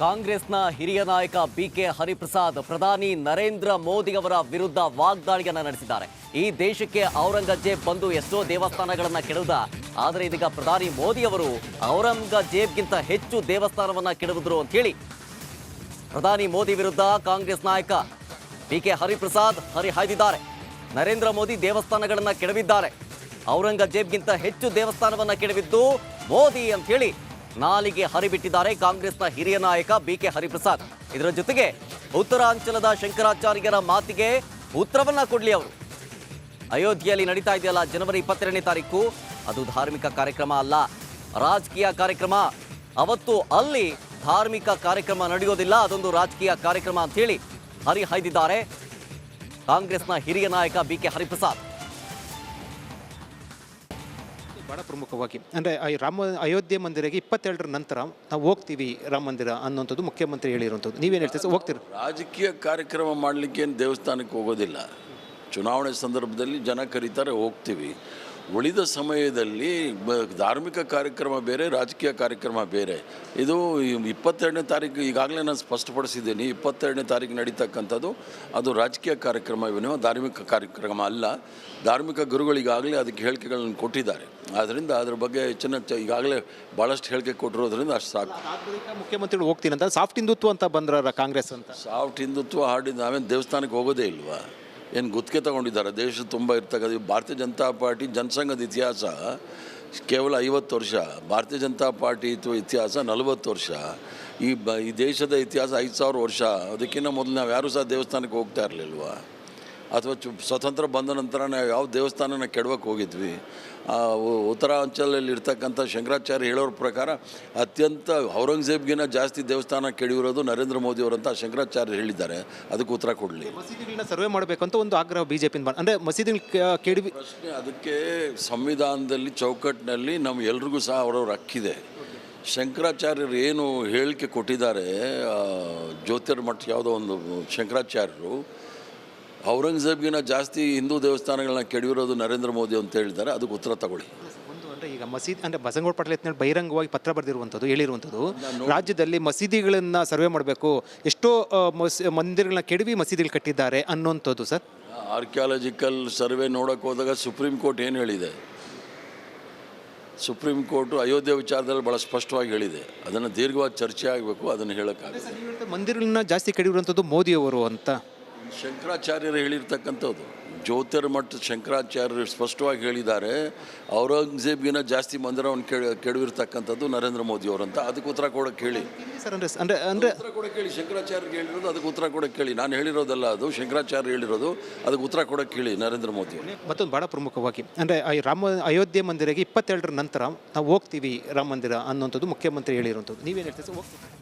ಕಾಂಗ್ರೆಸ್ನ ಹಿರಿಯ ನಾಯಕ ಬಿಕೆ ಹರಿಪ್ರಸಾದ್ ಪ್ರಧಾನಿ ನರೇಂದ್ರ ಮೋದಿ ಅವರ ವಿರುದ್ಧ ವಾಗ್ದಾಳಿಯನ್ನು ನಡೆಸಿದ್ದಾರೆ. ಈ ದೇಶಕ್ಕೆ ಔರಂಗಜೇಬ್ ಬಂದು ಎಷ್ಟೋ ದೇವಸ್ಥಾನಗಳನ್ನು ಕೆಡವಿದ, ಆದರೆ ಇದೀಗ ಪ್ರಧಾನಿ ಮೋದಿ ಅವರು ಔರಂಗಜೇಬ್ಗಿಂತ ಹೆಚ್ಚು ದೇವಸ್ಥಾನವನ್ನ ಕೆಡವಿದ್ರು ಅಂತ ಹೇಳಿ ಪ್ರಧಾನಿ ಮೋದಿ ವಿರುದ್ಧ ಕಾಂಗ್ರೆಸ್ ನಾಯಕ ಬಿಕೆ ಹರಿಪ್ರಸಾದ್ ಹರಿಹಾಯ್ದಿದ್ದಾರೆ. ನರೇಂದ್ರ ಮೋದಿ ದೇವಸ್ಥಾನಗಳನ್ನು ಕೆಡವಿದ್ದಾರೆ, ಔರಂಗಜೇಬ್ಗಿಂತ ಹೆಚ್ಚು ದೇವಸ್ಥಾನವನ್ನ ಕೆಡವಿದ್ದು ಮೋದಿ ಅಂತ ಹೇಳಿ ನಾಲಿಗೆ ಹರಿಬಿಟ್ಟಿದ್ದಾರೆ ಕಾಂಗ್ರೆಸ್ನ ಹಿರಿಯ ನಾಯಕ ಬಿಕೆ ಹರಿಪ್ರಸಾದ್. ಇದರ ಜೊತೆಗೆ ಉತ್ತರಾಂಚಲದ ಶಂಕರಾಚಾರ್ಯರ ಮಾತಿಗೆ ಉತ್ತರವನ್ನ ಕೊಡ್ಲಿ ಅವರು. ಅಯೋಧ್ಯೆಯಲ್ಲಿ ನಡೀತಾ ಇದೆಯಲ್ಲ ಜನವರಿ 22ನೇ ತಾರೀಕು, ಅದು ಧಾರ್ಮಿಕ ಕಾರ್ಯಕ್ರಮ ಅಲ್ಲ, ರಾಜಕೀಯ ಕಾರ್ಯಕ್ರಮ. ಅವತ್ತು ಅಲ್ಲಿ ಧಾರ್ಮಿಕ ಕಾರ್ಯಕ್ರಮ ನಡೆಯೋದಿಲ್ಲ, ಅದೊಂದು ರಾಜಕೀಯ ಕಾರ್ಯಕ್ರಮ ಅಂತ ಹೇಳಿ ಹರಿಹಾಯ್ದಿದ್ದಾರೆ ಕಾಂಗ್ರೆಸ್ನ ಹಿರಿಯ ನಾಯಕ ಬಿಕೆ ಹರಿಪ್ರಸಾದ್. ಬಹಳ ಪ್ರಮುಖವಾಗಿ ಅಂದರೆ ಅಯೋಧ್ಯೆ ಮಂದಿರಕ್ಕೆ 22ರ ನಂತರ ನಾವು ಹೋಗ್ತೀವಿ ರಾಮ ಮಂದಿರ ಅನ್ನೋಂಥದ್ದು ಮುಖ್ಯಮಂತ್ರಿ ಹೇಳಿರುವಂಥದ್ದು. ನೀವೇನು ಹೇಳ್ತೀವಿ ಸರ್? ಹೋಗ್ತೀರಿ? ರಾಜಕೀಯ ಕಾರ್ಯಕ್ರಮ ಮಾಡಲಿಕ್ಕೆ ಏನು ದೇವಸ್ಥಾನಕ್ಕೆ ಹೋಗೋದಿಲ್ಲ. ಚುನಾವಣೆ ಸಂದರ್ಭದಲ್ಲಿ ಜನ ಕರೀತಾರೆ, ಹೋಗ್ತೀವಿ. ಉಳಿದ ಸಮಯದಲ್ಲಿ ಧಾರ್ಮಿಕ ಕಾರ್ಯಕ್ರಮ ಬೇರೆ, ರಾಜಕೀಯ ಕಾರ್ಯಕ್ರಮ ಬೇರೆ. ಇದು 22ನೇ ತಾರೀಕು ಈಗಾಗಲೇ ನಾನು ಸ್ಪಷ್ಟಪಡಿಸಿದ್ದೀನಿ. 22ನೇ ತಾರೀಕು ನಡೀತಕ್ಕಂಥದ್ದು ಅದು ರಾಜಕೀಯ ಕಾರ್ಯಕ್ರಮವೇನೋ, ಧಾರ್ಮಿಕ ಕಾರ್ಯಕ್ರಮ ಅಲ್ಲ. ಧಾರ್ಮಿಕ ಗುರುಗಳಿಗಾಗಲೇ ಅದಕ್ಕೆ ಹೇಳಿಕೆಗಳನ್ನು ಕೊಟ್ಟಿದ್ದಾರೆ. ಆದ್ದರಿಂದ ಅದ್ರ ಬಗ್ಗೆ ಈಗಾಗಲೇ ಭಾಳಷ್ಟು ಹೇಳಿಕೆ ಕೊಟ್ಟಿರೋದ್ರಿಂದ ಅಷ್ಟು ಸಾಕು. ಮುಖ್ಯಮಂತ್ರಿಗಳು ಹೋಗ್ತೀನಿ ಅಂತ ಸಾಫ್ಟ್ ಹಿಂದುತ್ವ ಅಂತ ಬಂದ್ರ ಕಾಂಗ್ರೆಸ್ ಅಂತ. ಸಾಫ್ಟ್ ಹಿಂದುತ್ವ ಹಾಡಿದ ನಾವೇನು ದೇವಸ್ಥಾನಕ್ಕೆ ಹೋಗೋದೇ ಇಲ್ವಾ? ಏನು ಗುತ್ತಿಗೆ ತಗೊಂಡಿದ್ದಾರೆ? ದೇಶ ತುಂಬ ಇರ್ತಕ್ಕಂಥ ಭಾರತೀಯ ಜನತಾ ಪಾರ್ಟಿ ಜನಸಂಘದ ಇತಿಹಾಸ ಕೇವಲ 50 ವರ್ಷ, ಭಾರತೀಯ ಜನತಾ ಪಾರ್ಟಿ ಇತಿಹಾಸ 40 ವರ್ಷ, ಈ ದೇಶದ ಇತಿಹಾಸ 5000 ವರ್ಷ. ಅದಕ್ಕಿಂತ ಮೊದಲು ನಾವು ಯಾರೂ ಸಹ ದೇವಸ್ಥಾನಕ್ಕೆ ಹೋಗ್ತಾ ಇರಲಿಲ್ವಾ? ಅಥವಾ ಸ್ವತಂತ್ರ ಬಂದ ನಂತರ ನಾವು ಯಾವ ದೇವಸ್ಥಾನನ ಕೆಡವಕ್ಕೆ ಹೋಗಿದ್ವಿ? ಉತ್ತರಾಂಚಲಲ್ಲಿ ಇರ್ತಕ್ಕಂಥ ಶಂಕರಾಚಾರ್ಯ ಹೇಳೋರ ಪ್ರಕಾರ ಅತ್ಯಂತ ಔರಂಗಜೇಬ್ಗಿನ ಜಾಸ್ತಿ ದೇವಸ್ಥಾನ ಕೆಡವಿರೋದು ನರೇಂದ್ರ ಮೋದಿ ಅವರಂತ ಶಂಕರಾಚಾರ್ಯ ಹೇಳಿದ್ದಾರೆ. ಅದಕ್ಕೆ ಉತ್ತರ ಕೊಡಲಿ. ಮಸೀದಿಗಳನ್ನ ಸರ್ವೆ ಮಾಡಬೇಕು ಅಂತ ಒಂದು ಆಗ್ರಹ ಬಿಜೆಪಿ ಅಂದರೆ ಮಸೀದಿಗಳು ಕೆಡವಿ ಪ್ರಶ್ನೆ. ಅದಕ್ಕೆ ಸಂವಿಧಾನದಲ್ಲಿ ಚೌಕಟ್ಟಿನಲ್ಲಿ ನಮ್ಮ ಎಲ್ರಿಗೂ ಸಹ ಅವರವ್ರ ಹಕ್ಕಿದೆ. ಶಂಕರಾಚಾರ್ಯರು ಏನು ಹೇಳಿಕೆ ಕೊಟ್ಟಿದ್ದಾರೆ, ಜ್ಯೋತಿರ್ಮಠ ಯಾವುದೋ ಒಂದು ಶಂಕರಾಚಾರ್ಯರು ಔರಂಗಜೇಬ್ಗಿನ ಜಾಸ್ತಿ ಹಿಂದೂ ದೇವಸ್ಥಾನಗಳನ್ನ ಕೆಡವಿರೋದು ನರೇಂದ್ರ ಮೋದಿ ಅಂತ ಹೇಳಿದ್ದಾರೆ. ಅದಕ್ಕೆ ಉತ್ತರ ತಗೊಳ್ಳಿ. ಒಂದು ಅಂದರೆ ಈಗ ಮಸೀದಿ ಅಂದರೆ ಬಸವನಗೌಡ ಪಾಟೀಲ್ ಯತ್ನಾಳ್ ಬಹಿರಂಗವಾಗಿ ಪತ್ರ ಬರೆದಿರುವಂಥದ್ದು, ಹೇಳಿರುವಂಥದ್ದು ರಾಜ್ಯದಲ್ಲಿ ಮಸೀದಿಗಳನ್ನು ಸರ್ವೆ ಮಾಡಬೇಕು, ಎಷ್ಟೋ ಮಂದಿರಗಳನ್ನ ಕೆಡವಿ ಮಸೀದಿಗಳು ಕಟ್ಟಿದ್ದಾರೆ ಅನ್ನೋಂಥದ್ದು. ಸರ್, ಆರ್ಕಿಯಾಲಜಿಕಲ್ ಸರ್ವೆ ನೋಡೋಕೆ ಹೋದಾಗ ಸುಪ್ರೀಂ ಕೋರ್ಟ್ ಏನು ಹೇಳಿದೆ? ಸುಪ್ರೀಂ ಕೋರ್ಟು ಅಯೋಧ್ಯೆ ವಿಚಾರದಲ್ಲಿ ಭಾಳ ಸ್ಪಷ್ಟವಾಗಿ ಹೇಳಿದೆ. ಅದನ್ನು ದೀರ್ಘವಾಗಿ ಚರ್ಚೆ ಆಗಬೇಕು, ಅದನ್ನು ಹೇಳೋಕ್ಕಾಗುತ್ತೆ. ಮಂದಿರಗಳನ್ನ ಜಾಸ್ತಿ ಕೆಡವಿರುವಂಥದ್ದು ಮೋದಿಯವರು ಅಂತ ಶಂಕರಾಚಾರ್ಯರು ಹೇಳಿರ್ತಕ್ಕಂಥದ್ದು. ಜ್ಯೋತಿರ್ಮಠ ಶಂಕರಾಚಾರ್ಯರು ಸ್ಪಷ್ಟವಾಗಿ ಹೇಳಿದ್ದಾರೆ, ಔರಂಗಜೇಬ್ಗಿನ ಜಾಸ್ತಿ ಮಂದಿರವನ್ನು ಕೆಡವಿರ್ತಕ್ಕಂಥದ್ದು ನರೇಂದ್ರ ಮೋದಿ ಅವರಂತ. ಅದಕ್ಕೆ ಉತ್ತರ ಕೊಡೋಕೆ ಹೇಳಿ ಸರ್. ಅಂದರೆ ಉತ್ತರ ಕೊಡೋಕೆ ಹೇಳಿ. ಶಂಕರಾಚಾರ್ಯರಿಗೆ ಹೇಳಿರೋದು, ಅದಕ್ಕೆ ಉತ್ತರ ಕೊಡೋಕೆ ಹೇಳಿ. ನಾನು ಹೇಳಿರೋದಲ್ಲ, ಅದು ಶಂಕರಾಚಾರ್ಯ ಹೇಳಿರೋದು. ಅದಕ್ಕೆ ಉತ್ತರ ಕೊಡೋಕೆ ಹೇಳಿ ನರೇಂದ್ರ ಮೋದಿ. ಮತ್ತೊಂದು ಭಾಳ ಪ್ರಮುಖವಾಗಿ ಅಂದರೆ ಅಯೋಧ್ಯೆ ಮಂದಿರಕ್ಕೆ 22ರ ನಂತರ ನಾವು ಹೋಗ್ತೀವಿ ರಾಮ ಮಂದಿರ ಅನ್ನೋಂಥದ್ದು ಮುಖ್ಯಮಂತ್ರಿ ಹೇಳಿರುವಂಥದ್ದು. ನೀವೇನು ಹೇಳ್ತೀವಿ ಸರ್? ಹೋಗ್ತೀವಿ?